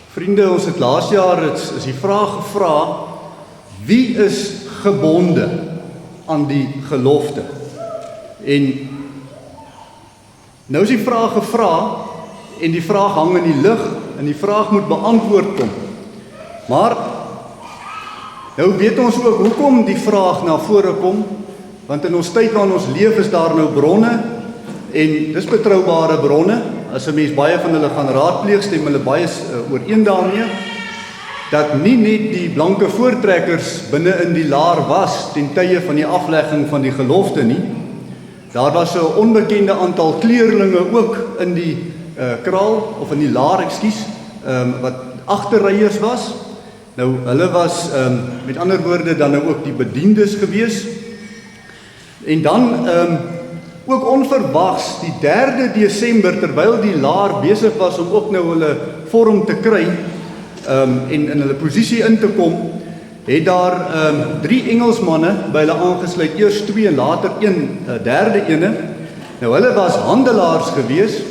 Vriende, ons het laas jaar is die vraag gevra, wie is gebonde aan die gelofte? En nou is die vraag gevra, en die vraag hang in die lug, en die vraag moet beantwoord kom. Maar, nou weet ons ook, hoekom die vraag na vore kom, want in ons tyd waarin ons leef is daar nou bronne, en dis betroubare bronne, as 'n mens baie van hulle gaan raadpleeg, stem hulle baie ooreen daarmee, dat nie net die blanke voortrekkers binne in die laar was, ten tye van die aflegging van die gelofte nie, daar was 'n onbekende aantal kleerlinge ook in die kraal, of in die laar, wat agterryers was. Nou, hulle was, met ander woorde, dan nou ook die bediendes gewees. En dan, ook onverwags, die 3 Desember, terwyl die laar besig was om ook nou hulle vorm te kry, en in hulle posisie in te kom, het daar 3 Engelsmanne by hulle aangesluit, eers 2 en later 'n derde ene. Nou hulle was handelaars gewees,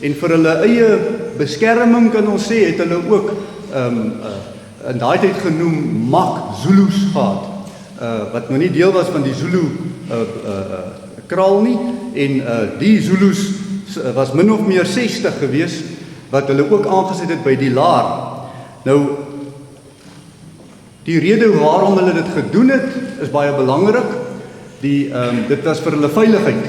en vir hulle eie beskerming kan ons sê, het hulle ook in daai tyd genoem Mak Zulus gehad, wat nou nie deel was van die Zulu kraal nie, en die Zulus was min of meer 60 gewees, wat hulle ook aangesit het by die laar. Nou, die rede waarom hulle dit gedoen het, is baie belangrik. Dit was vir hulle veiligheid.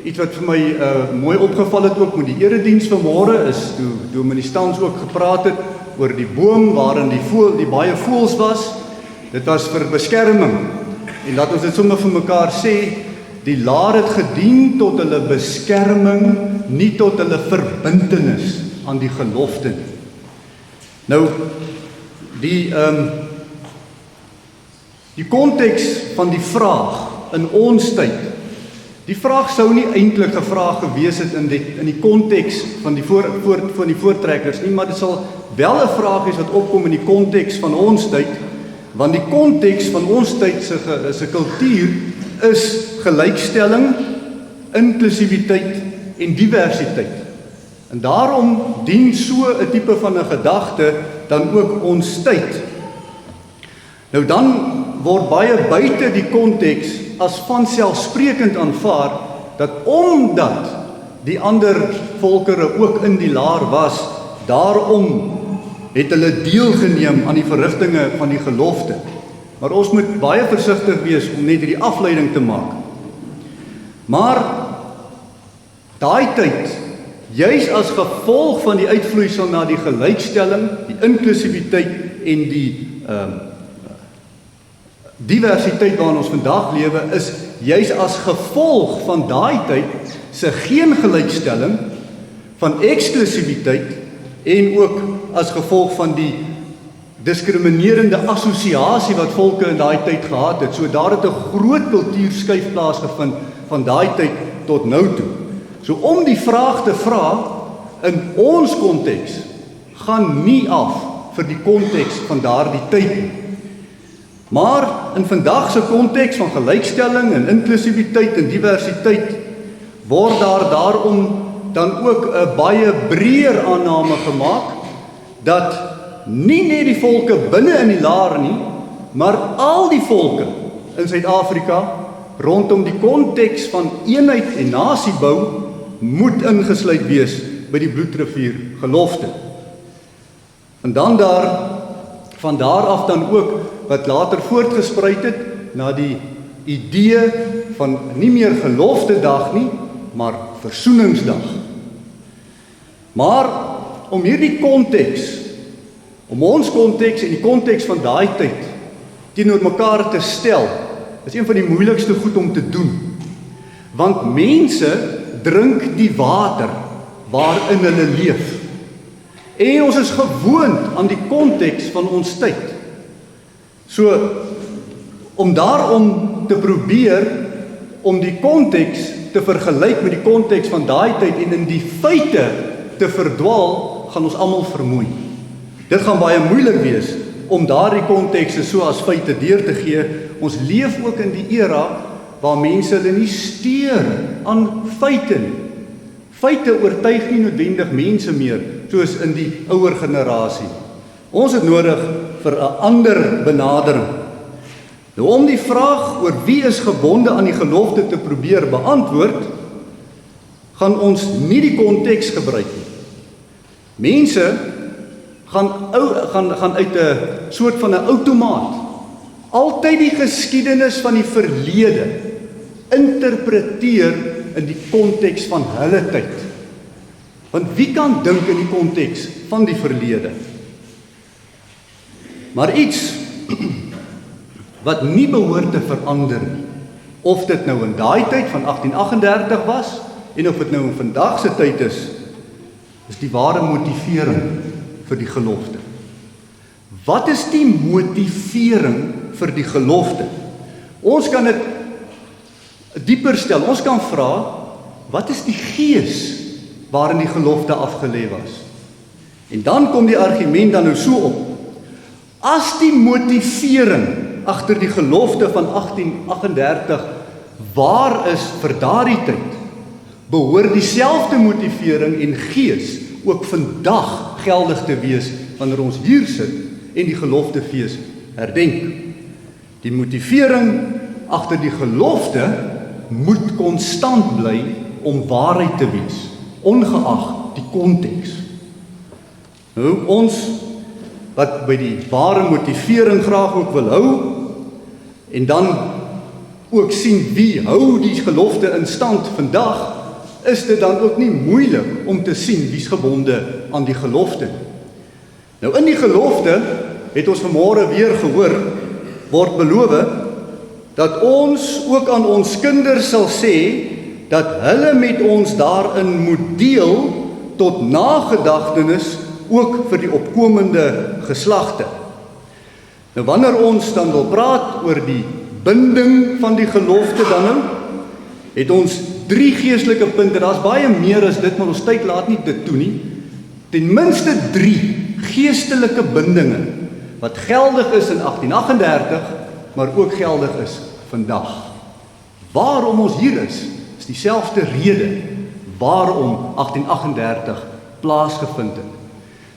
Iets wat vir my mooi opgeval het ook met die erediens vanmôre is, toe Dominee Stans ook gepraat het oor die boom waarin die baie voëls was. Dit was vir beskerming. En laat ons dit sommer vir mekaar sê, die laar het gedien tot hulle beskerming, nie tot hulle verbintenis aan die gelofte nie. Nou, die konteks van die vraag in ons tyd, die vraag sou nie eintlik 'n vraag gewees het in die konteks van die voortrekkers nie, maar dit sal wel 'n vraag wees wat opkom in die konteks van ons tyd, want die konteks van ons tyd se kultuur is gelykstelling, inklusiwiteit en diversiteit. En daarom dien so 'n tipe van 'n gedagte dan ook ons tyd. Nou dan word baie buite die konteks as vanselfsprekend aanvaar, dat omdat die ander volkere ook in die laar was, daarom het hulle deelgeneem aan die verrigtinge van die gelofte. Maar ons moet baie versigtig wees om net hierdie afleiding te maak. Maar daai tyd, juis as gevolg van die uitvloeisel na die gelykstelling, die inklusiwiteit en die diversiteit waarin ons vandag lewe, is juis as gevolg van daai tyd se geen gelykstelling, van eksklusiwiteit en ook as gevolg van die diskriminerende assosiasie wat volke in daai tyd gehad het. So daar het 'n groot kultuurskuif plaasgevind van daai tyd tot nou toe. So om die vraag te vra in ons konteks gaan nie af vir die konteks van daardie tyd nie. Maar in vandag se konteks van gelykstelling en inklusiwiteit en diversiteit word daar daarom dan ook 'n baie breër aanname gemaak dat nie net die volke binne in die laar nie, maar al die volke in Suid-Afrika rondom die konteks van eenheid en nasiebou moet ingesluit wees by die Bloedrivier gelofte. En dan van daar af dan ook wat later voortgespruit het na die idee van nie meer geloftedag nie, maar versoeningsdag. Maar om hierdie konteks, om ons konteks en die konteks van daai tyd teenoor mekaar te stel, is een van die moeilikste goed om te doen. Want mense drink die water waarin hulle leef. En ons is gewoond aan die konteks van ons tyd. So, om daarom te probeer om die konteks te vergelyk met die konteks van daai tyd en in die feite te verdwaal, gaan ons almal vermoei. Dit gaan baie moeilik wees om daardie kontekste so as feite deur te gee. Ons leef ook in die era waar mense hulle nie steur aan feite nie. Feite oortuig nie noodwendig mense meer, soos in die ouer generasie. Ons het nodig vir 'n ander benadering. Nou om die vraag oor wie is gebonde aan die gelofte te probeer beantwoord, gaan ons nie die konteks gebruik nie. Mense gaan uit 'n soort van 'n outomaat altyd die geskiedenis van die verlede interpreteer in die konteks van hulle tyd. Want wie kan dink in die konteks van die verlede? Maar iets wat nie behoort te verander nie, of dit nou in daai tyd van 1838 was, en of dit nou in vandag se tyd is die ware motivering vir die gelofte. Wat is die motivering vir die gelofte? Ons kan dit dieper stel. Ons kan vra, wat is die gees waarin die gelofte afgelê was? En dan kom die argument dan nou so op. As die motivering agter die gelofte van 1838 waar is vir daardie tyd, behoort dieselfde motivering en gees ook vandag geldig te wees wanneer ons hier sit en die geloftefees herdenk. Die motivering agter die gelofte moet konstant bly om waarheid te wees, ongeag die konteks. Nou ons wat by die ware motivering graag ook wil hou, en dan ook sien wie hou die gelofte in stand vandag, is dit dan ook nie moeilik om te sien wie's gebonde aan die gelofte. Nou in die gelofte het ons vanmôre weer gehoor, word beloof dat ons ook aan ons kinders sal sê dat hulle met ons daarin moet deel tot nagedagtenis ook vir die opkomende geslagte. Nou wanneer ons dan wil praat oor die binding van die gelofte dan nou, het ons 3 geestelike punte. Daar's baie meer as dit, maar ons tyd laat nie dit toe nie. Ten minste 3 geestelike bindinge wat geldig is in 1838, maar ook geldig is vandag. Waarom ons hier is dieselfde rede waarom 1838 plaasgevind het.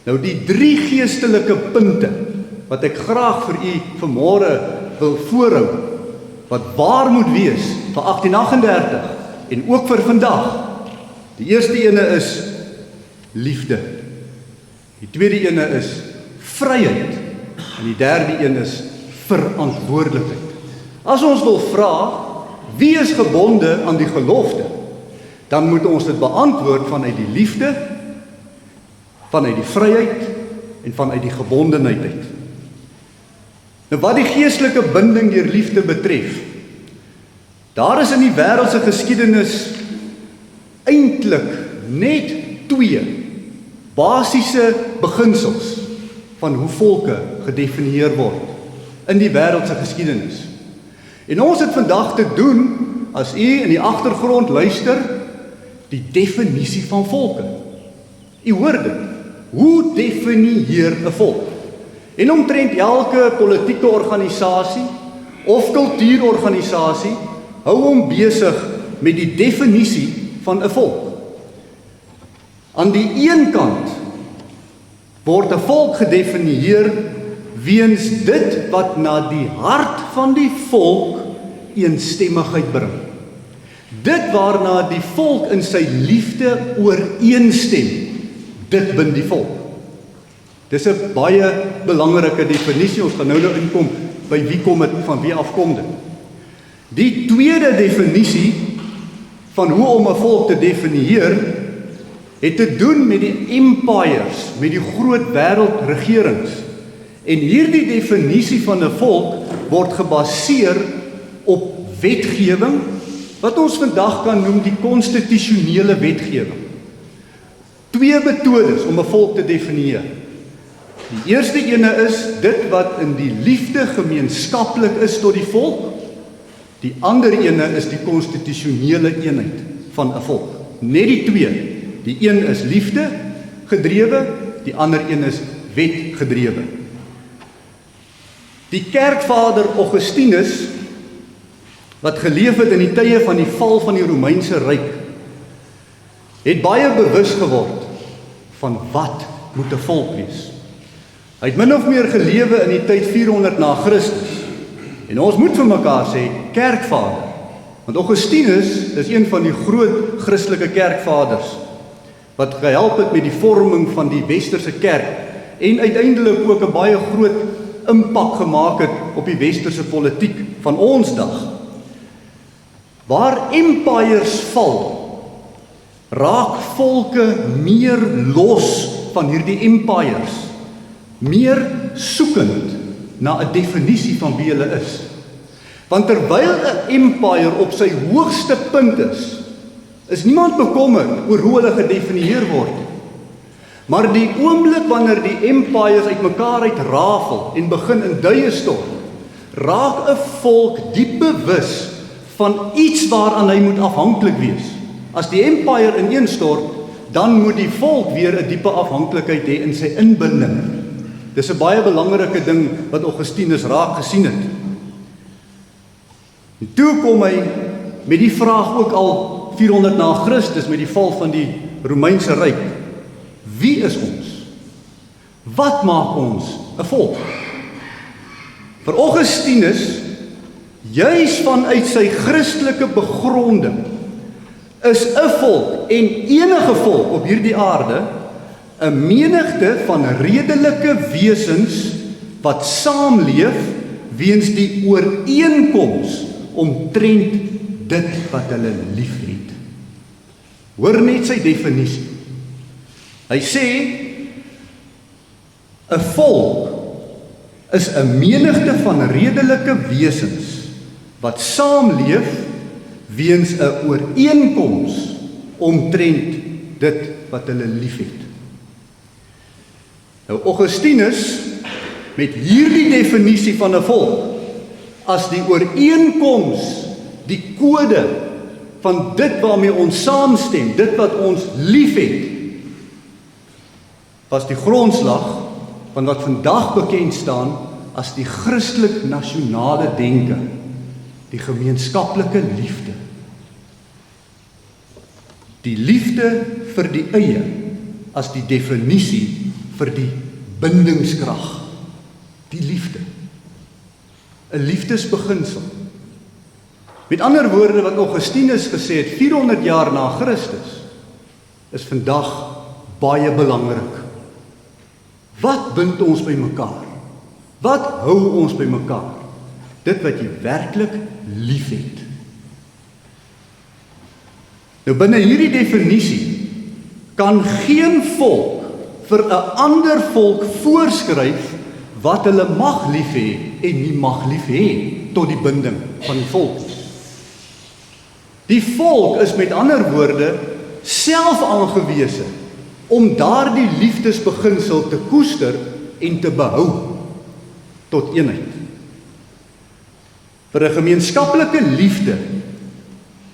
Nou die 3 geestelike punte wat ek graag vir u vanmôre wil voorhou, wat waar moet wees vir 1838 en ook vir vandag. Die eerste ene is liefde. Die tweede ene is vryheid en die derde een is verantwoordelikheid. As ons wil vra wie is gebonde aan die gelofte, dan moet ons dit beantwoord vanuit die liefde, vanuit die vryheid en vanuit die gebondenheid uit. Nou wat die geestelike binding deur liefde betref, daar is in die wêreldse geskiedenis eintlik net 2 basiese beginsels van hoe volke gedefinieer word in die wêreldse geskiedenis. En ons het vandag te doen, as u in die agtergrond luister, die definisie van volke. U hoor dit. Hoe definieer 'n volk? En omtrent elke politieke organisasie of kultuurorganisasie hou hom besig met die definisie van 'n volk. Aan die een kant word 'n volk gedefinieer weens dit wat na die hart van die volk eensstemmigheid bring. Dit waarna die volk in sy liefde ooreenstem, dit bind die volk. Dis 'n baie belangrike definisie. Ons gaan nou inkom by wie kom dit, van wie afkom dit. Die tweede definisie van hoe om 'n volk te definieer het te doen met die empires, met die groot wêreldregerings. En hierdie definisie van 'n volk word gebaseer op wetgewing wat ons vandag kan noem die konstitusionele wetgewing. 2 metodes om 'n volk te definieer. Die eerste ene is dit wat in die liefde gemeenskaplik is tot die volk. Die ander ene is die konstitusionele eenheid van 'n volk. Net die 2. Die een is liefde gedrewe, die ander een is wet gedrewe. Die kerkvader Augustinus, wat geleef het in die tye van die val van die Romeinse Ryk, het baie bewus geword van wat moet 'n volk wees. Hy het min of meer gelewe in die tyd 400 na Christus. En ons moet vir mekaar sê, kerkvader. Want Augustinus is een van die groot Christelike kerkvaders, wat gehelp het met die vorming van die westerse kerk, en uiteindelik ook 'n baie groot impak gemaak het op die westerse politiek van ons dag. Waar empires val, raak volke meer los van hierdie empires, meer soekend na 'n definisie van wie hulle is. Want terwyl 'n empire op sy hoogste punt is niemand bekommerd oor hoe hulle gedefinieer word. Maar die oomblik wanneer die empires uitmekaar uitrafel en begin in duie stort, raak 'n volk diep bewus van iets waaraan hy moet afhanklik wees. As die empire ineenstort, dan moet die volk weer 'n diepe afhanklikheid hê in sy inbinding. Dis 'n baie belangrike ding wat Augustinus raak gesien het. En toe kom hy met die vraag ook al 400 na Christus met die val van die Romeinse Ryk. Wie is ons? Wat maak ons 'n volk? Vir Augustinus, juis vanuit sy Christelike begronding, is 'n volk en enige volk op hierdie aarde 'n menigte van redelike wesens wat saamleef weens die ooreenkoms omtrent dit wat hulle liefhet. Hoor net sy definisie. Hy sê, 'n volk is 'n menigte van redelike wesens wat saamleef weens 'n ooreenkoms omtrent dit wat hulle liefhet. Nou Augustinus, met hierdie definisie van 'n volk, as die ooreenkoms, die kode van dit waarmee ons saamstem, dit wat ons liefhet, was die grondslag van wat vandag bekend staan as die Christelik nasionale denke, die gemeenskaplike liefde. Die liefde vir die eie as die definisie vir die bindingskrag. Die liefde. 'n Liefdesbeginsel. Met ander woorde wat Augustinus gesê het 400 jaar na Christus is vandag baie belangrik. Wat bind ons by mekaar? Wat hou ons by mekaar? Dit wat jy werklik liefhet. Nou binne hierdie definisie kan geen volk vir 'n ander volk voorskryf wat hulle mag lief hê en nie mag lief hê tot die binding van die volk. Die volk is met ander woorde self aangewese om daardie liefdesbeginsel te koester en te behou tot eenheid. Vir 'n gemeenskaplike liefde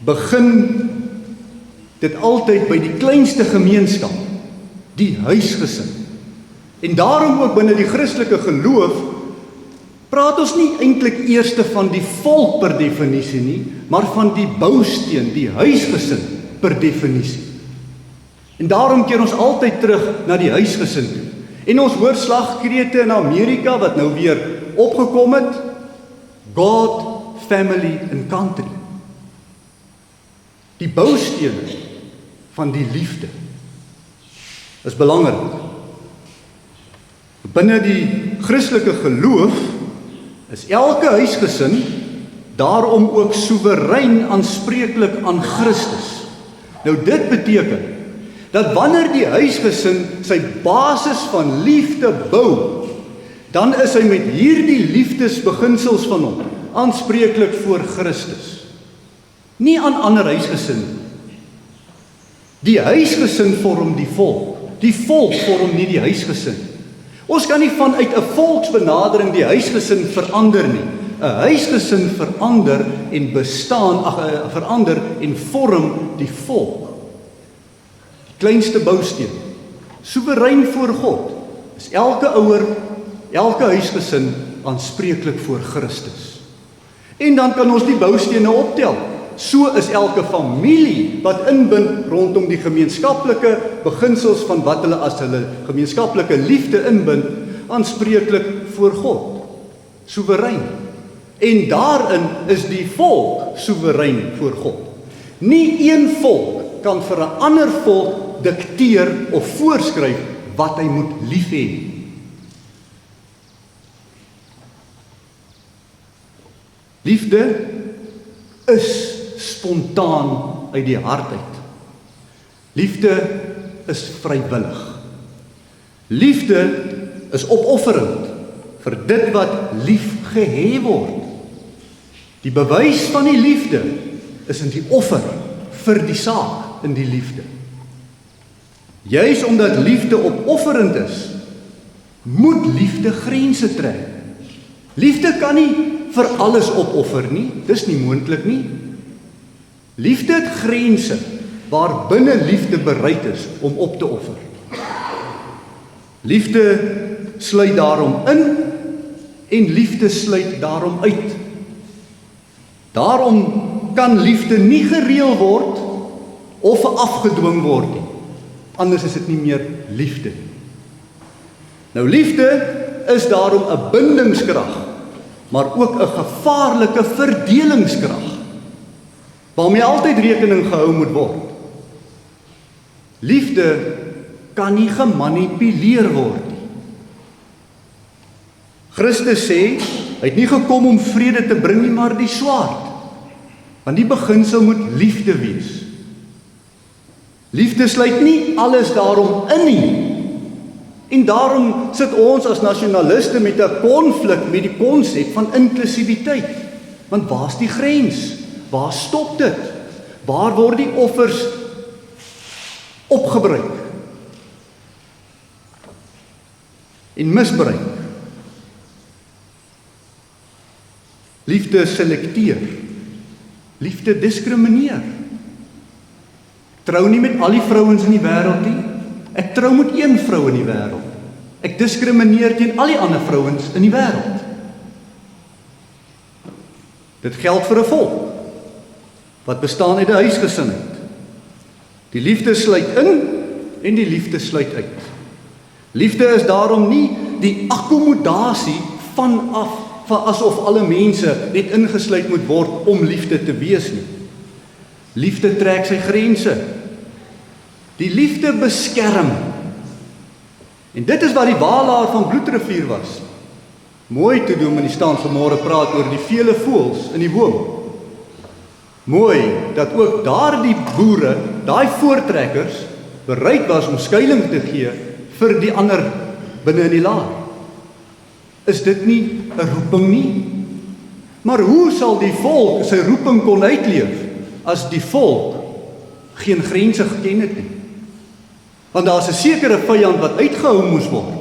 begin dit altyd by die kleinste gemeenskap, die huisgesin. En daarom ook binne die Christelike geloof praat ons nie eintlik eers van die volk per definisie nie, maar van die bousteen, die huisgesin per definisie. En daarom keer ons altyd terug na die huisgesin toe. En ons hoor slagkrete in Amerika wat nou weer opgekom het, God, family and country. Die boustene van die liefde is belangrik. Binne die Christelike geloof is elke huisgesin daarom ook soewerein aanspreeklik aan Christus. Nou dit beteken dat wanneer die huisgesin sy basis van liefde bou, dan is hy met hierdie liefdesbeginsels van hom aanspreeklik voor Christus. Nie aan ander huisgesin. Die huisgesin vorm die volk vorm nie die huisgesin. Ons kan nie vanuit 'n volksbenadering die huisgesin verander nie. 'n Huisgesin verander en verander en vorm die volk. Die kleinste bousteen, soewerein voor God, is elke ouer, elke huisgesin aanspreeklik voor Christus. En dan kan ons die boustene optel. So is elke familie wat inbind rondom die gemeenskaplike beginsels van wat hulle as hulle gemeenskaplike liefde inbind, aanspreeklik voor God, soewerein. En daarin is die volk soewerein voor God. Nie een volk kan vir 'n ander volk dikteer of voorskryf wat hy moet lief hê. Liefde is spontaan uit die hart uit. Liefde is vrywillig. Liefde is opofferend vir dit wat lief gehê word. Die bewys van die liefde is in die offer vir die saak in die liefde. Juis omdat liefde opofferend is, moet liefde grense trek. Liefde kan nie vir alles opoffer nie, dis nie moontlik nie. Liefde het grense waar binne liefde bereid is om op te offer. Liefde sluit daarom in en liefde sluit daarom uit. Daarom kan liefde nie gereël word of afgedwing word nie. Anders is dit nie meer liefde nie. Nou liefde is daarom 'n bindingskrag, maar ook 'n gevaarlike verdelingskrag, waarmee altyd rekening gehou moet word. Liefde kan nie gemanipuleer word nie. Christus sê, hy het nie gekom om vrede te bring nie, maar die swaard. Want die beginsel moet liefde wees. Liefde sluit nie alles daarom in nie. En daarom sit ons as nasionaliste met 'n konflik met die konsep van inklusiwiteit. Want waar's die grens? Waar stop dit? Waar word die offers opgebruik en misbruik? Liefde selekteer. Liefde diskrimineer. Trou nie met al die vrouens in die wêreld nie. Ek trou met een vrou in die wêreld. Ek diskrimineer teen al die ander vrouens in die wêreld. Dit geld vir 'n volk wat bestaan uit 'n huisgesinheid. Die liefde sluit in en die liefde sluit uit. Liefde is daarom nie die akkommodasie van asof alle mense net ingesluit moet word om liefde te wees nie. Liefde trek sy grense. Die liefde beskerm. En dit is wat die waalaar van Bloedrivier was. Mooi te doen, die staan vanmôre praat oor die vele voëls in die boom. Mooi dat ook daardie boere, daai voortrekkers, bereid was om skuilings te gee vir die ander binne in die laar. Is dit nie 'n roeping nie? Maar hoe sal die volk sy roeping kon uitleef as die volk geen grense geken het nie? Want daar's 'n sekere vyand wat uitgehou moes word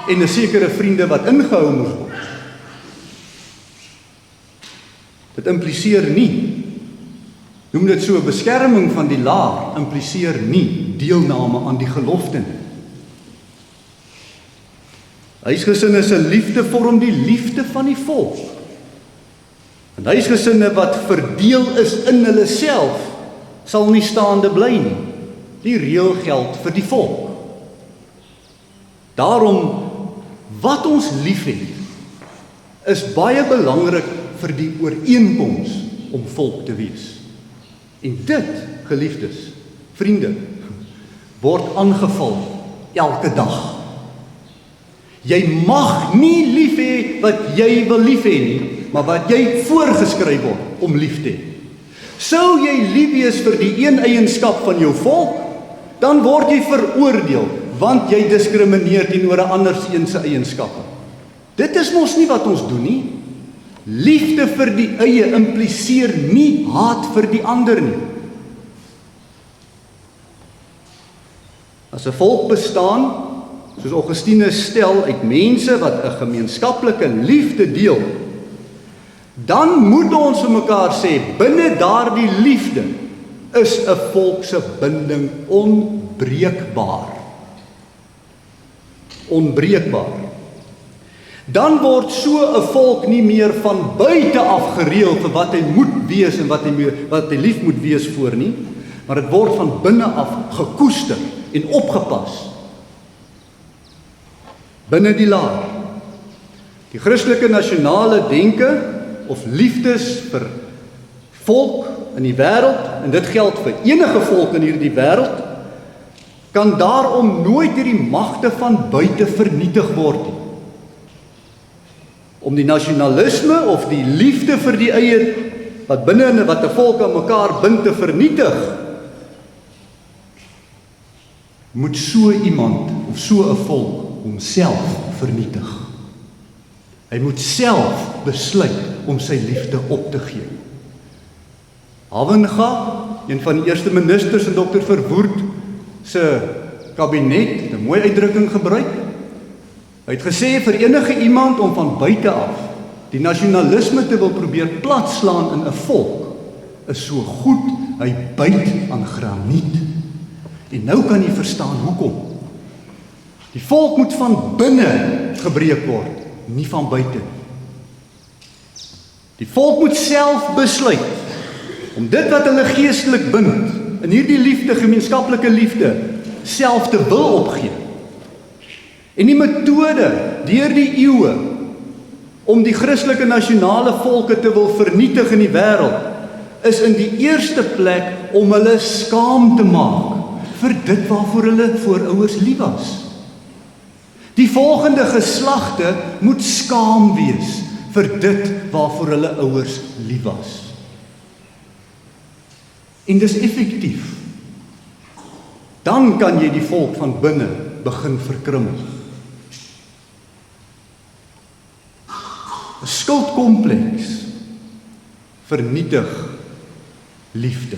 en 'n sekere vriende wat ingehou moes word. Dit impliseer nie, noem dit so, beskerming van die laar impliseer nie deelname aan die gelofte nie. Huisgesinne se liefde vorm die liefde van die volk. En huisgesinne wat verdeel is in hulle self, sal nie staande bly nie. Die reël geld vir die volk. Daarom, wat ons liefhet, is baie belangrik vir die ooreenkoms om volk te wees. En dit, geliefdes, vriende, word aangeval elke dag. Jy mag nie lief hê wat jy wil lief hê nie, maar wat jy voorgeskryf word om lief te hê. Sou jy lief wees vir die een eienskap van jou volk, dan word jy veroordeel, want jy diskrimineer teenoor 'n ander een se eienskappe. Dit is mos nie wat ons doen nie. Liefde vir die eie impliseer nie haat vir die ander nie. As 'n volk bestaan, soos Augustinus stel, uit mense wat 'n gemeenskaplike liefde deel, dan moet ons vir mekaar sê, binne daardie liefde is 'n volk se binding onbreekbaar. Onbreekbaar. Dan word so 'n volk nie meer van buite af gereël vir wat hy moet wees en wat hy lief moet wees voor nie, maar dit word van binne af gekoester en opgepas. binne die laar. Die Christelike nasionale denke of liefdes vir volk in die wêreld, en dit geld vir enige volk in hierdie wêreld, kan daarom nooit deur die magte van buite vernietig word nie. Om die nasionalisme of die liefde vir die eie, wat binne en wat 'n volk aan mekaar bind te vernietig, moet so iemand of so 'n volk homself vernietig. Hy moet self besluit om sy liefde op te gee. Havenga, een van die eerste ministers in Dr. Verwoerd se kabinet, 'n mooi uitdrukking gebruik. Hy het gesê vir enige iemand om van buite af die nasionalisme te wil probeer platslaan in 'n volk, is so goed hy byt aan graniet. En nou kan jy verstaan hoekom. Die volk moet van binne gebreek word, nie van buite. Die volk moet self besluit om dit wat hulle geestelik bind, in hierdie liefde, gemeenskaplike liefde, self te wil opgee. En die metode deur die eeue om die Christelike nasionale volke te wil vernietig in die wêreld, is in die eerste plek om hulle skaam te maak vir dit waarvoor hulle voorouers lief was. Die volgende geslagte moet skaam wees vir dit waarvoor hulle ouers lief was. En dis effektief. Dan kan jy die volk van binne begin verkrummel. 'n Skuldkompleks vernietig liefde.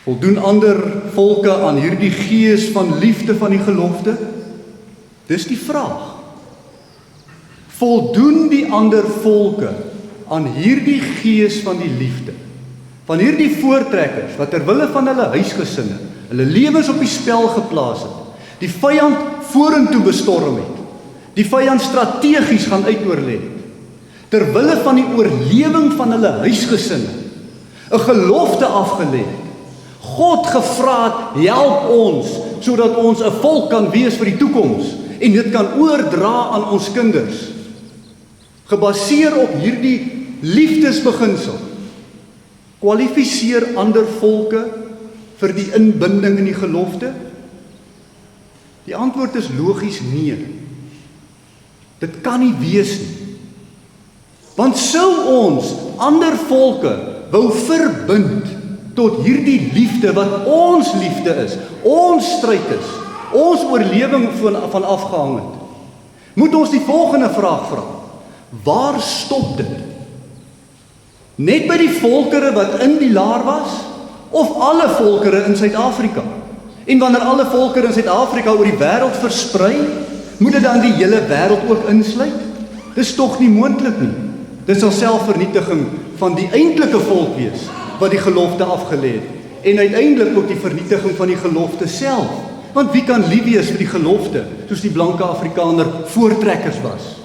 Voldoen ander volke aan hierdie gees van liefde van die gelofte? Dis die vraag. Voldoen die ander volke aan hierdie gees van die liefde? Van hierdie voortrekkers wat ter wille van hulle huisgesinne, hulle lewens op die spel geplaas het, die vyand vorentoe bestorm het, die vyand strategies gaan uitoorlê het, ter wille van die oorlewing van hulle huisgesinne, 'n gelofte afgelê het, God gevra het, help ons, sodat ons 'n volk kan wees vir die toekoms, en dit kan oordra aan ons kinders, gebaseer op hierdie liefdesbeginsel, kwalifiseer ander volke vir die inbinding in die gelofte? Die antwoord is logies nee. Dit kan nie wees nie. Want sou ons ander volke wou verbind tot hierdie liefde wat ons liefde is, ons stryd is, ons oorlewing van afgehang het, moet ons die volgende vraag vra. Waar stop dit? Net by die volkere wat in die laar was, of alle volkere in Suid-Afrika? En wanneer alle volkere in Suid-Afrika oor die wêreld versprei, moet dit dan die hele wêreld ook insluit? Dis tog nie moontlik nie. Dit sal selfvernietiging van die eintlike volk wees, wat die gelofte afgelê het, en uiteindelik ook die vernietiging van die gelofte self. Want wie kan lief wees vir die gelofte, soos die blanke Afrikaner voortrekkers was?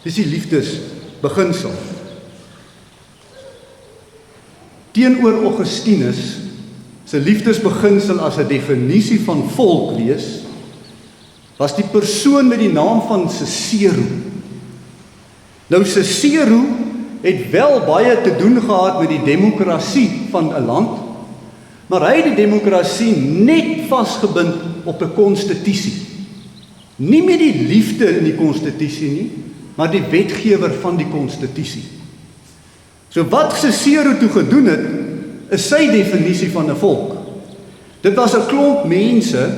Dis die liefdesbeginsel. Teenoor Augustinus se liefdesbeginsel as 'n definisie van volk wees, was die persoon met die naam van Cicero. Nou Cicero het wel baie te doen gehad met die demokrasie van 'n land, maar hy het die demokrasie net vasgebind op 'n konstitusie. Nie met die liefde in die konstitusie nie, maar die wetgewer van die konstitusie. So wat Cicero toe gedoen het, is sy definisie van 'n volk. Dit was 'n klomp mense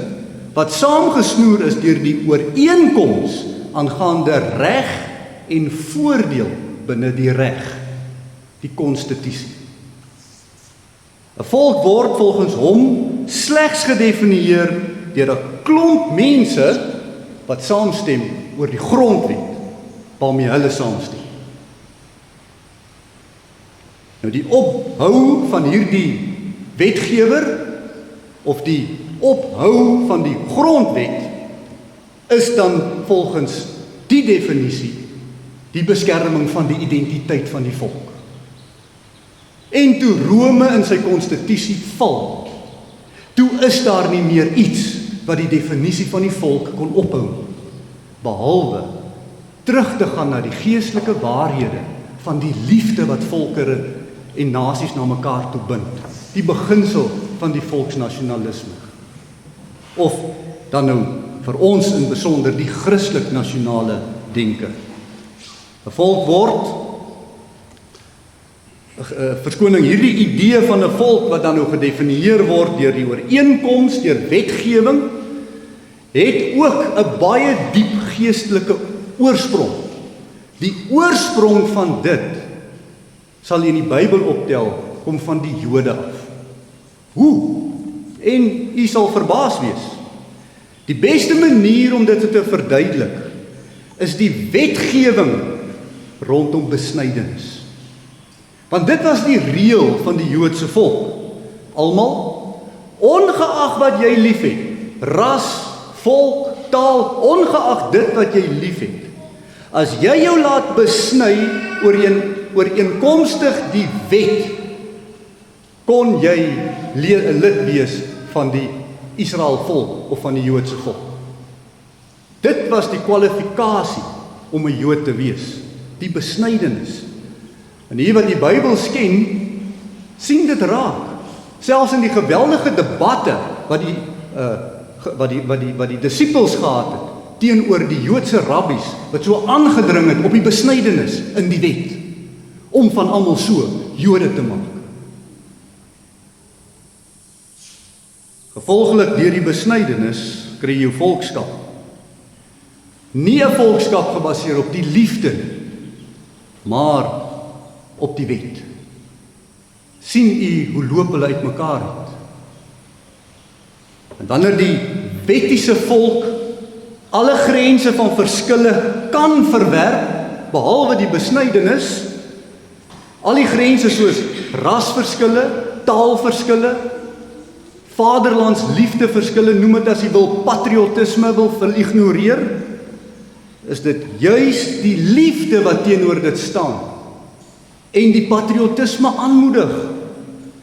wat saamgesnoer is deur die ooreenkoms aangaande reg en voordeel binne die reg, die konstitusie. 'n Volk word volgens hom slegs gedefinieer deur 'n klomp mense wat saamstem oor die grondwet waarmee hulle saamstem. Nou die ophou van hierdie wetgewer of die ophou van die grondwet is dan volgens die definisie die beskerming van die identiteit van die volk. En toe Rome in sy konstitusie val, Toe is daar nie meer iets wat die definisie van die volk kon ophou, behalwe terug te gaan na die geestelike waarhede van die liefde wat volkere en nasies na mekaar toe bind, die beginsel van die volksnasionalisme. Of dan nou vir ons in besonder die Christelik nasionale denke. 'n Volk word, verskoning, hierdie idee van 'n volk wat dan nou gedefinieer word deur die ooreenkoms, deur wetgewing, het ook 'n baie diep geestelike oorsprong. Die oorsprong van dit sal in die Bybel optel, kom van die Jode af. Hoe? En u sal verbaas wees. Die beste manier om dit te verduidelik, is die wetgewing rondom besnydenis. Want dit was die reël van die Joodse volk. Almal, ongeag wat jy liefhet, ras, volk, taal, ongeag dit wat jy liefhet, as jy jou laat besny ooreenkomstig die wet, kon jy lid wees van die Israel volk of van die Joodse volk. Dit was die kwalifikasie om 'n Jood te wees, die besnydenis. En hier wat die Bybel sken, sien dit raak. Selfs in die geweldige debatte wat die disippels gehad het teenoor die Joodse rabbies wat so aangedring het op die besnydenis in die wet, om van almal so Jode te maak. Gevolglik deur die besnydenis kry jy volkskap. Nie 'n volkskap gebaseer op die liefde, maar op die wet. Sien u hoe loop hulle uitmekaar het? En wanneer die wettiese volk alle grense van verskille kan verwerp, behalwe die besnydenis, al die grense soos rasverskille, taalverskille, vaderlands liefdeverskille, noem dit as jy wil, patriotisme wil ignoreer, is dit juis die liefde wat teenoor dit staan en die patriotisme aanmoedig,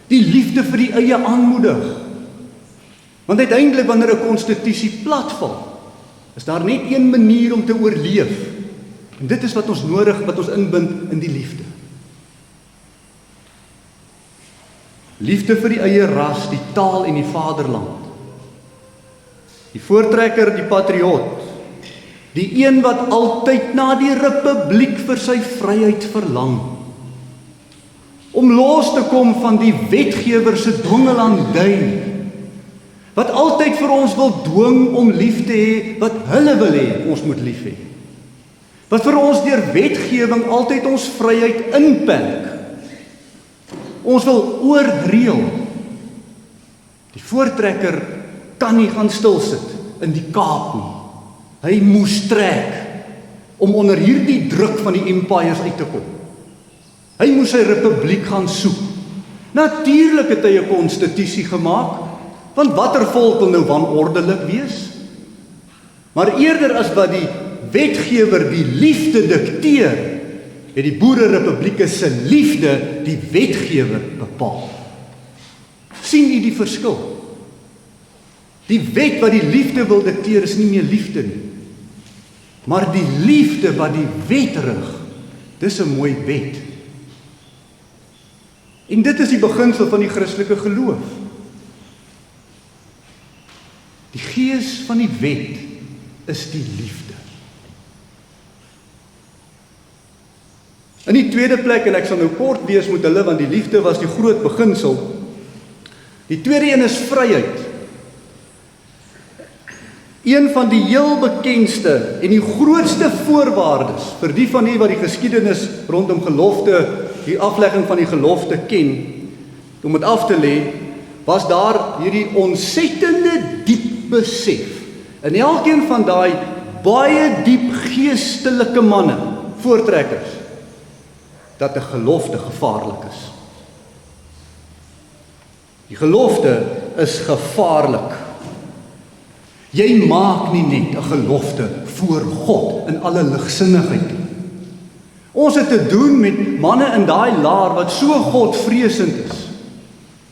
die liefde vir die eie aanmoedig. Want uiteindelik wanneer 'n konstitusie platval, is daar net een manier om te oorleef, en dit is wat ons nodig, wat ons inbind in die liefde. Liefde vir die eie ras, die taal en die vaderland. Die voortrekker, die patriot, die een wat altyd na die republiek vir sy vryheid verlang, om los te kom van die wetgewer se dwingelandy, wat altyd vir ons wil dwing om lief te hê wat hulle wil hê ons moet lief hê, wat vir ons deur wetgewing altyd ons vryheid inperk. Ons wil oorreël. Die voortrekker kan nie gaan stilsit in die Kaap nie. Hy moes trek om onder hierdie druk van die empires uit te kom. Hy moes sy republiek gaan soek. Natuurlik het hy 'n konstitusie gemaak, want watter volk wil nou wanordelik wees? Maar eerder as wat die wetgewer die liefde dikteer, het die boererepublieke se liefde die wetgewer bepaal. Sien u die verskil? Die wet wat die liefde wil dikteer is nie meer liefde nie, maar die liefde wat die wet rig, dis 'n mooi wet. En dit is die beginsel van die Christelike geloof. Die gees van die wet is die liefde. In die tweede plek, en ek sal nou kort wees met hulle, want die liefde was die groot beginsel. Die tweede een is vryheid. Een van die heel bekendste en die grootste voorwaardes vir die van u wat die geskiedenis rondom gelofte, die aflegging van die gelofte ken, om dit af te lê, was daar hierdie ontsettende diep besef in elkeen van daai baie diep geestelike manne, voortrekkers, dat 'n gelofte gevaarlik is. Die gelofte is gevaarlik. Jy maak nie net 'n gelofte voor God in alle ligsinnigheid. Ons het te doen met manne in daai laar wat so Godvreesend is.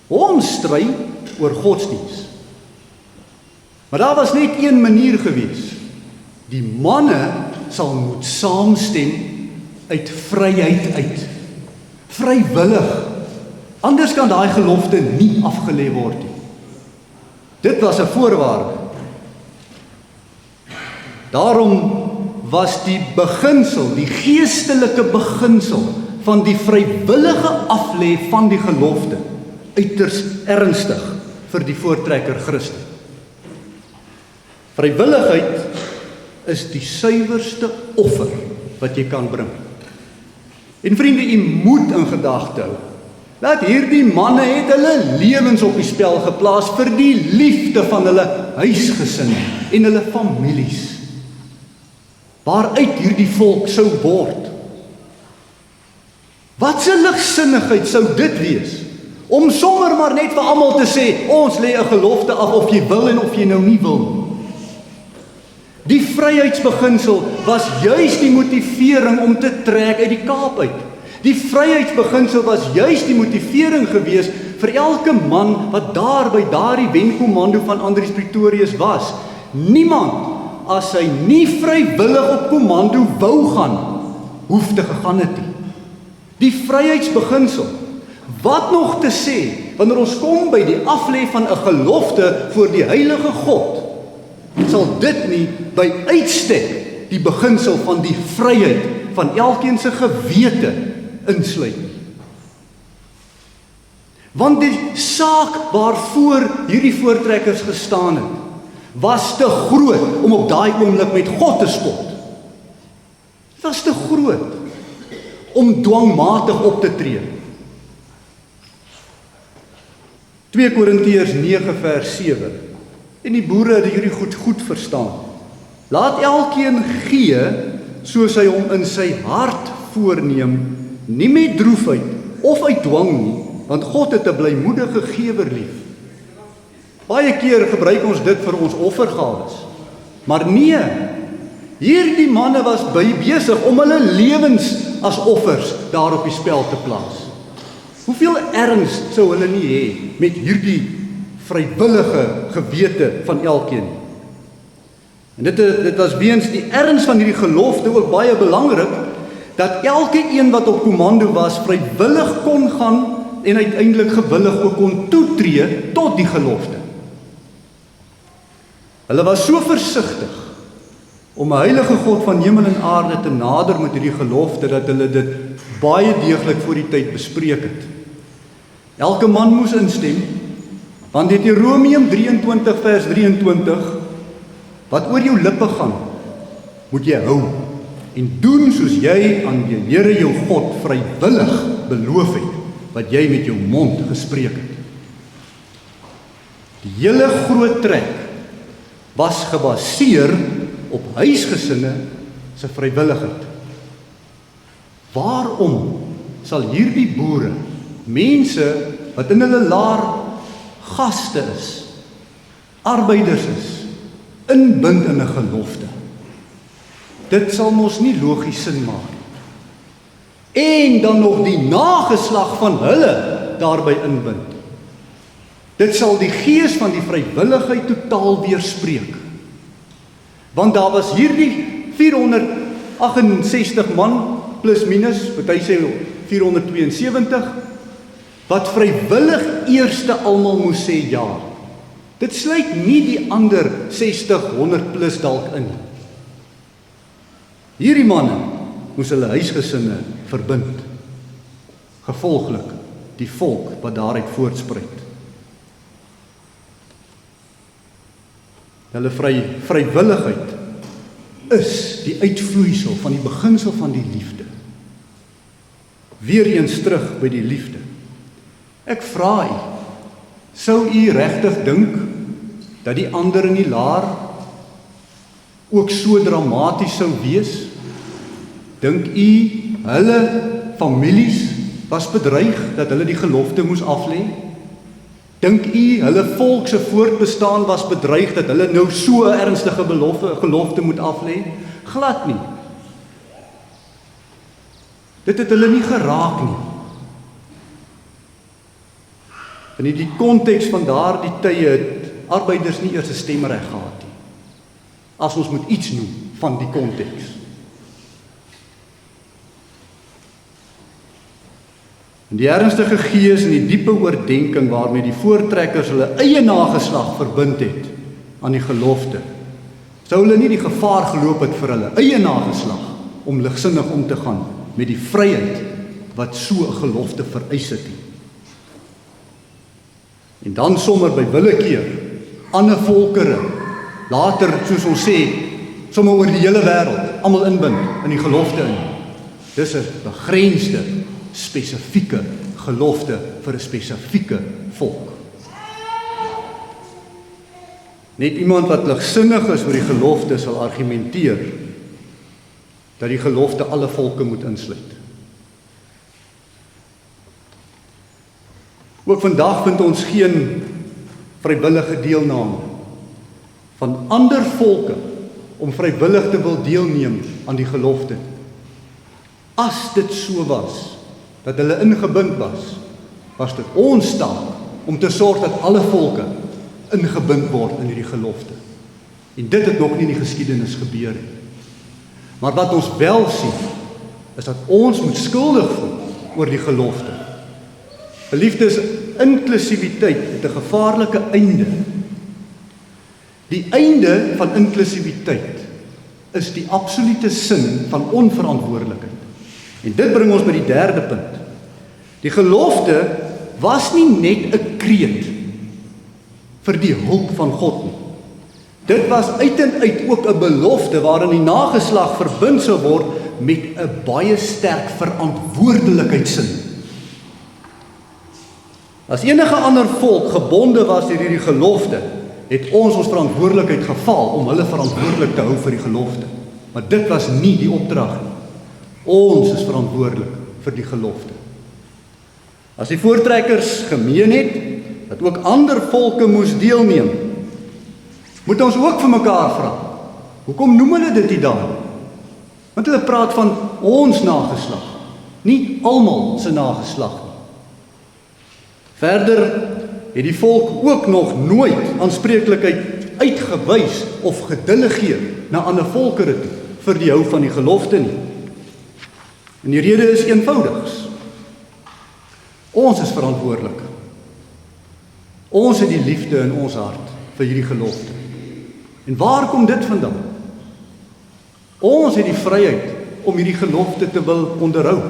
Ons stry oor godsdiens. Maar daar was net een manier gewees. Die manne sal moet saamstem uit vryheid uit. Vrywillig. Anders kan daai gelofte nie afgelê word nie. Dit was 'n voorwaarde. Daarom was die beginsel, die geestelike beginsel van die vrywillige aflê van die gelofte uiters ernstig vir die voortrekker Christus. Vrywilligheid is die suiwerste offer wat jy kan bring. En vriende, jy moet in gedagte hou dat hierdie manne het hulle lewens op die spel geplaas vir die liefde van hulle huisgesinne en hulle families. Waaruit hierdie volk sou word. Wat 'n ligsinnigheid sou dit wees, om sommer maar net vir almal te sê, ons lê 'n gelofte af of jy wil en of jy nou nie wil. Die vryheidsbeginsel was juis die motivering om te trek uit die Kaap uit. Die vryheidsbeginsel was juis die motivering gewees vir elke man wat daar by daardie wenkommando van Andries Pretorius was. Niemand, as hy nie vrywillig op kommando wou gaan, hoef te gegaan het nie. Die vryheidsbeginsel, wat nog te sê, wanneer ons kom by die aflê van 'n gelofte voor die heilige God, sal dit nie by uitstek die beginsel van die vryheid van elkeen se gewete insluit nie. Want die saak waarvoor hierdie voortrekkers gestaan het, was te groot om op daai oomblik met God te spot. Dit was te groot om dwangmatig op te tree. 2 Korintiërs 9 vers 7. En die boere het hierdie goed verstaan. Laat elkeen gee soos hy hom in sy hart voorneem, nie met droefheid of uit dwang nie, want God het 'n blymoedige gewer lief. Baie keer gebruik ons dit vir ons offergawes. Maar nee, hierdie manne was besig om hulle lewens as offers daar op die spel te plaas. Hoeveel erns sou hulle nie hê met hierdie vrywillige gewete van elkeen? En dit was weens die erns van hierdie gelofte ook baie belangrik, dat elke een wat op kommando was, vrywillig kon gaan en uiteindelik gewillig ook kon toetree tot die gelofte. Hulle was so versigtig om 'n heilige God van hemel en aarde te nader met hierdie gelofte, dat hulle dit baie deeglik voor die tyd bespreek het. Elke man moes instem, want Deuteronomium 23 vers 23, wat oor jou lippe gaan, moet jy hou, en doen soos jy aan die Here jou God vrywillig beloof het, wat jy met jou mond gespreek het. Die hele groot trek was gebaseer op huisgesinne se vrywilligheid. Waarom sal hierdie boere, mense wat in hulle laar gaste is, arbeiders is, inbind in 'n gelofte? Dit sal mos nie logies sin maak. En dan nog die nageslag van hulle daarby inbind. Dit sal die gees van die vrywilligheid totaal weerspreek. Want daar was hierdie 468 man, plus minus, party sê 472, wat vrywillig eerste almal moes sê ja. Dit sluit nie die ander 60, 100 plus dalk in. Hierdie manne moes hulle huisgesinne verbind. Gevolglik die volk wat daaruit voortspruit. Hulle vrywilligheid is die uitvloeisel van die beginsel van die liefde. Weereens terug by die liefde. Ek vra u, sou u regtig dink dat die ander in die laar ook so dramaties sou wees? Dink u hulle families was bedreig dat hulle die gelofte moes aflê? Dink u hulle volk se voortbestaan was bedreig dat hulle nou so 'n ernstige gelofte moet aflê? Glad nie. Dit het hulle nie geraak nie. In die konteks van daardie tye het arbeiders nie eers 'n stemreg gehad nie. As ons moet iets noem van die konteks. En die ernstige gees en die diepe oordeenking waarmee die voortrekkers hulle eie nageslag verbind het aan die gelofte, sou hulle nie die gevaar geloop het vir hulle eie nageslag om ligsinnig om te gaan met die vryheid wat so 'n gelofte vereis het nie. En dan sommer by willekeur ander volkere, later soos ons sê, sommer oor die hele wêreld, almal inbind in die gelofte in. Dis 'n begrensde, spesifieke gelofte vir 'n spesifieke volk. Net iemand wat ligsinnig is oor die gelofte sal argumenteer dat die gelofte alle volke moet insluit. Ook vandag vind ons geen vrywillige deelname van ander volke om vrywillig te wil deelneem aan die gelofte. As dit so was, dat hulle ingebind was dit ons taak om te sorg dat alle volke ingebind word in hierdie gelofte. En dit het nog nie in die geskiedenis gebeur nie. Maar wat ons wel sien, is dat ons moet skuldig voel oor die gelofte. Geliefdes, inklusiwiteit het 'n gevaarlike einde. Die einde van inklusiwiteit is die absolute sin van onverantwoordelikheid. En dit bring ons by die derde punt. Die gelofte was nie net 'n kreet vir die hulp van God nie. Dit was uit en uit ook 'n belofte waarin die nageslag verbind sou word met 'n baie sterk verantwoordelikheidssin. As enige ander volk gebonde was deur hierdie gelofte, het ons verantwoordelikheid geval om hulle verantwoordelik te hou vir die gelofte. Maar dit was nie die opdrag nie. Ons is verantwoordelik vir die gelofte. As die voortrekkers gemeen het, dat ook ander volke moes deelneem, moet ons ook vir mekaar vra, hoekom noem hulle dit nie dan? Want hulle praat van ons nageslag, nie almal se nageslag nie. Verder het die volk ook nog nooit aanspreeklikheid uitgewys of gedelegeer na ander volkere toe vir die hou van die gelofte nie. En die rede is eenvoudig. Ons is verantwoordelik. Ons het die liefde in ons hart vir hierdie gelofte. En waar kom dit vandaan? Ons het die vryheid om hierdie gelofte te wil onderhou.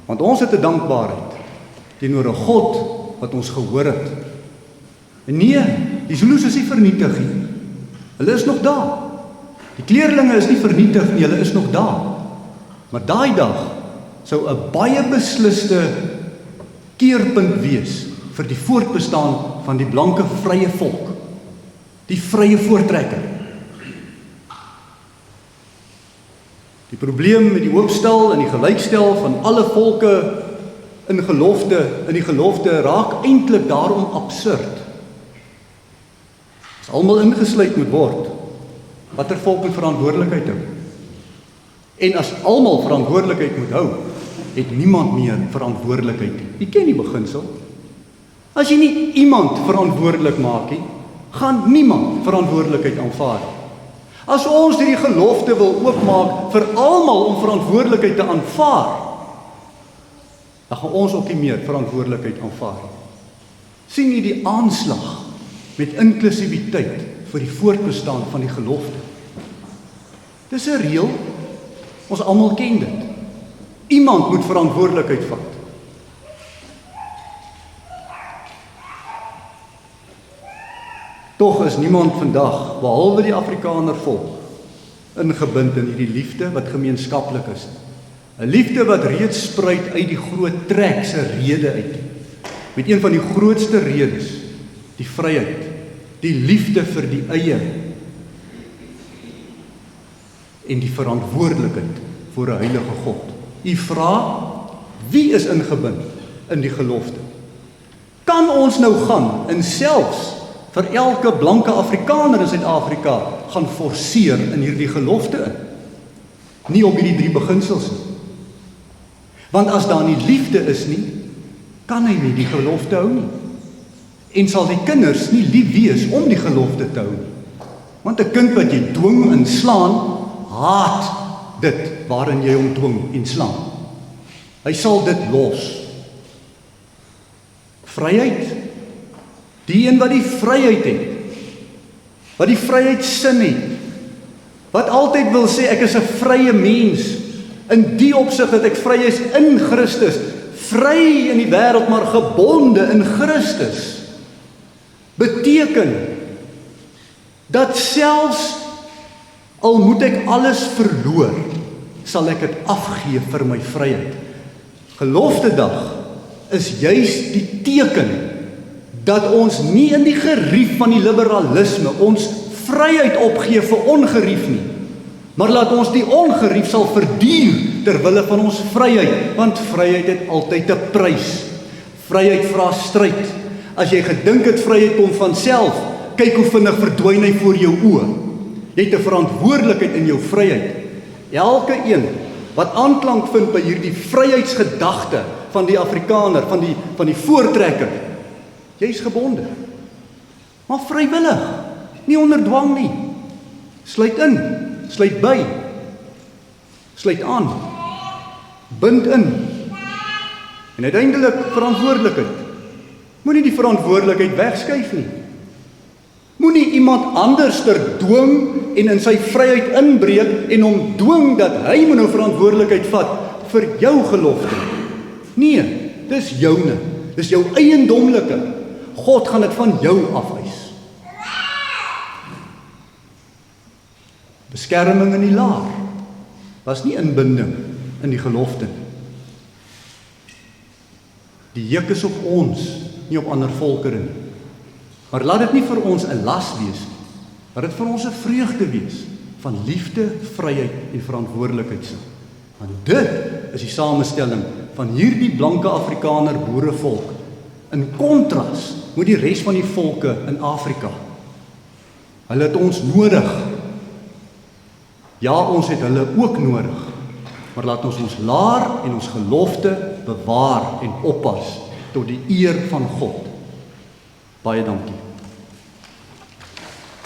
Want ons het 'n dankbaarheid teenoor 'n God wat ons gehoor het. En nee, die Zulus is nie vernietig nie. Hulle is nog daar. Die kleerlinge is nie vernietig nie, hulle is nog daar. Maar daai dag sou 'n baie besliste keerpunt wees vir die voortbestaan van die blanke vrye volk. Die vrye voortrekker. Die probleem met die hoopstel en die gelykstel van alle volke in die gelofte raak eintlik daarom absurd. As almal ingesluit moet word, watter volk moet verantwoordelikheid hou? En as almal verantwoordelikheid moet hou, het niemand meer verantwoordelikheid nie. Jy ken die beginsel. As jy nie iemand verantwoordelik maak nie, gaan niemand verantwoordelikheid aanvaar. As ons hierdie gelofte wil oopmaak vir almal om verantwoordelikheid te aanvaar, dan gaan ons ook nie meer verantwoordelikheid aanvaar. Sien jy die aanslag met inklusiwiteit vir die voortbestaan van die gelofte? Dis 'n reël. Ons almal ken dit. Iemand moet verantwoordelikheid vat. Tog is niemand vandag, behalwe die Afrikaner volk, ingebind in hierdie liefde wat gemeenskaplik is. 'n Liefde wat reeds spruit uit die groot trek se rede uit. Met een van die grootste redes, die vryheid, die liefde vir die eie en die verantwoordelikheid voor 'n heilige God. U vra, wie is ingebind in die gelofte? Kan ons nou gaan en selfs vir elke blanke Afrikaner in Suid-Afrika gaan forceer in hierdie gelofte in? Nie op hierdie 3 beginsels nie. Want as daar nie liefde is nie, kan hy nie die gelofte hou nie. En sal die kinders nie lief wees om die gelofte te hou. Want 'n kind wat jy dwing en slaan, haat dit waarin jy hom dwing en slaan. Hy sal dit los. Vryheid. Die een wat die vryheid het, wat die vryheid sin het, wat altyd wil sê ek is 'n vrye mens, in die opsig dat ek vry is in Christus, vry in die wêreld maar gebonde in Christus, beteken dat selfs al moet ek alles verloor, sal ek dit afgee vir my vryheid. Geloftedag is juis die teken dat ons nie in die gerief van die liberalisme ons vryheid opgee vir ongerief nie, maar laat ons die ongerief sal verduur ter wille van ons vryheid, want vryheid het altyd 'n prys. Vryheid vra stryd. As jy gedink het vryheid kom van self, kyk hoe vinnig verdwyn hy voor jou oë. Jy het 'n verantwoordelikheid in jou vryheid. Elke een wat aanklank vind by hierdie vryheidsgedagte van die Afrikaner, van die voortrekker, jy is gebonde. Maar vrywillig, nie onder dwang nie. Sluit in, sluit by, sluit aan, bind in. En uiteindelik verantwoordelikheid. Moenie die verantwoordelikheid wegskuif nie. Moenie iemand anderster dwing en in sy vryheid inbreek en hom dwing dat hy moet nou verantwoordelikheid vat vir jou gelofte. Nee, dis joune, dis jou eiendomlike. God gaan dit van jou afeis. Beskerming in die laar was nie inbinding in die gelofte. Die juk is op ons, nie op ander volkere nie. Maar laat dit nie vir ons 'n las wees nie. Laat dit vir ons 'n vreugde wees van liefde, vryheid en verantwoordelikheid. Want dit is die samestelling van hierdie blanke Afrikaner boerevolk in kontras met die res van die volke in Afrika. Hulle het ons nodig. Ja, ons het hulle ook nodig. Maar laat ons ons laar en ons gelofte bewaar en oppas tot die eer van God. Baie dankie.